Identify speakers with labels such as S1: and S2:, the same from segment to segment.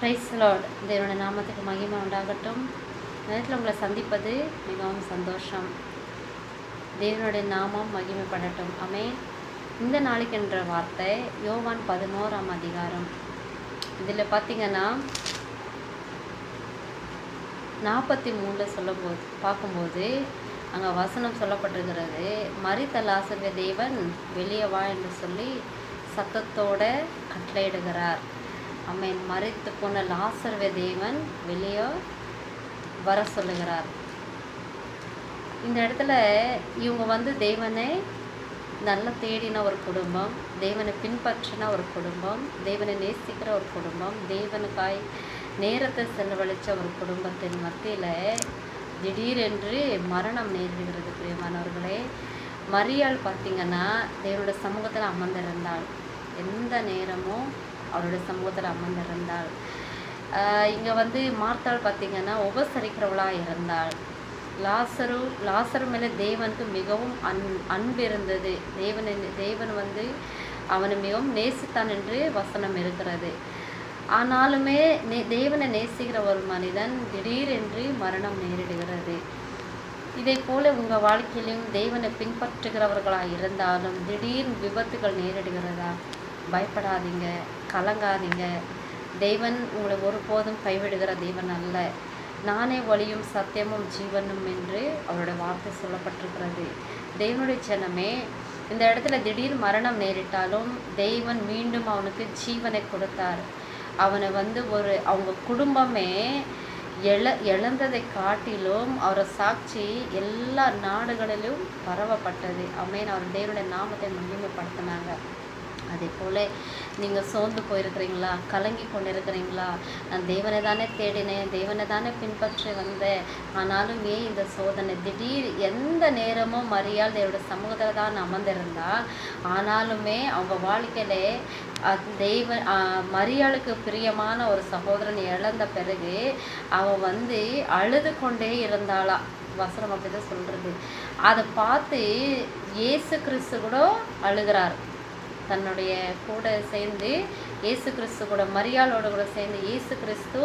S1: Price Lord. தேவனுடைய நாமத்துக்கு மகிமை உண்டாகட்டும். நேரத்தில் உங்களை சந்திப்பது மிகவும் சந்தோஷம். தேவனுடைய நாமம் மகிமைப்படட்டும். ஆமென். இந்த நாளைக்குன்ற வார்த்தை யோவான் 11ஆம் அதிகாரம். இதில் பார்த்தீங்கன்னா 43 பார்க்கும்போது அங்கே வசனம் சொல்லப்பட்டிருக்கிறது, மரித்த லாசருவின் தேவன் வெளியே வா என்று சொல்லி சத்தத்தோட கட்டளையிடுகிறார். ஆமென். மரித்து போன லாசருவின் தேவன் வெளியே வர சொல்லுகிறார். இந்த இடத்துல இவங்க தேவனை நல்லா தேடின ஒரு குடும்பம், தேவனை பின்பற்றின ஒரு குடும்பம், தேவனை நேசிக்கிற ஒரு குடும்பம், தேவனுக்காய் நேரத்தை செலவழித்த ஒரு குடும்பத்தின் மத்தியில் திடீரென்று மரணம் நேரிடுகிறது. பிரியமானவர்களே, மரியாள் பார்த்திங்கன்னா தேவனுடைய சமூகத்தில் அமர்ந்திருந்தாள். எந்த நேரமும் அவருடைய சமூகத்தில் அமர்ந்திருந்தாள். இங்கே மார்த்தாள் பார்த்திங்கன்னா உபசரிக்கிறவளாக இருந்தாள். லாசரு மேலே தேவனுக்கு மிகவும் அன்பு இருந்தது. தேவன் அவனை மிகவும் நேசித்தான் என்று வசனம் இருக்கிறது. ஆனாலுமே தேவனை நேசிக்கிற ஒரு மனிதன் திடீரென்று மரணம் நேரிடுகிறது. இதே போல் உங்கள் வாழ்க்கையிலும் தேவனை பின்பற்றுகிறவர்களாக இருந்தாலும் திடீர் விபத்துகள் நேரிடுகிறதா? பயப்படாதீங்க, கலங்காதீங்க. தேவன் உங்களை ஒருபோதும் கைவிடுகிற தேவன் அல்ல. நானே வழியும் சத்தியமும் ஜீவனும் என்று அவருடைய வார்த்தை சொல்லப்பட்டிருக்கிறது. தேவனுடைய ஜனமே, இந்த இடத்துல திடீர் மரணம் நேரிட்டாலும் தேவன் மீண்டும் அவனுக்கு ஜீவனை கொடுத்தார். அவனை அவங்க குடும்பமே இழந்ததை காட்டிலும் அவரை சாட்சி எல்லா நாடுகளிலும் பரவப்பட்டது. ஆமென். அவர் தேவனுடைய நாமத்தை மகிமைப்படுத்தினாங்க. அதே போல் நீங்கள் சோர்ந்து போயிருக்கிறீங்களா? கலங்கி கொண்டிருக்கிறீங்களா? நான் தேவனை தானே தேடினேன், தேவனை தானே பின்பற்றி வந்தேன், ஆனாலும் ஏன் இந்த சோதனை? திடீர் எந்த நேரமும் மரியாள் தேவனுடைய சமூகத்தில் தான் அமர்ந்திருந்தா, ஆனாலுமே அவங்க வாழ்க்கையிலே மரியாளுக்கு பிரியமான ஒரு சகோதரன் இழந்த பிறகு அவன் அழுது கொண்டே இருந்தாளா. வசனம் அப்படி தான் சொல்கிறது. அதை பார்த்து இயேசு கிறிஸ்து கூட அழுகிறார். தன்னுடைய கூட சேர்ந்து இயேசு கிறிஸ்து கூட, மரியாளோட கூட சேர்ந்து இயேசு கிறிஸ்து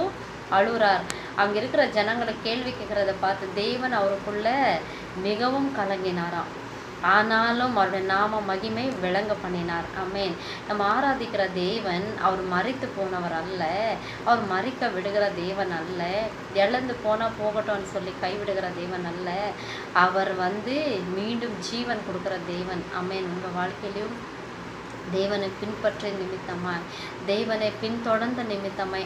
S1: அழுகிறார். அங்கே இருக்கிற ஜனங்களை கேள்வி கேட்குறத பார்த்து தேவன் அவருக்குள்ள மிகவும் கலங்கினாராம். ஆனாலும் அவருடைய நாம மகிமை விளங்க பண்ணினார். ஆமென். நம்ம ஆராதிக்கிற தேவன் அவர் மரித்து போனவர் அல்ல, அவர் மரிக்க விடுகிற தேவன் அல்ல, இழந்து போனால் போகட்டும்னு சொல்லி கைவிடுகிற தேவன் அல்ல. அவர் மீண்டும் ஜீவன் கொடுக்குற தேவன். ஆமென். உங்கள் வாழ்க்கையிலும் தேவனை பின்பற்ற நிமித்தமாய், தேவனை பின்தொடர்ந்த நிமித்தமாய்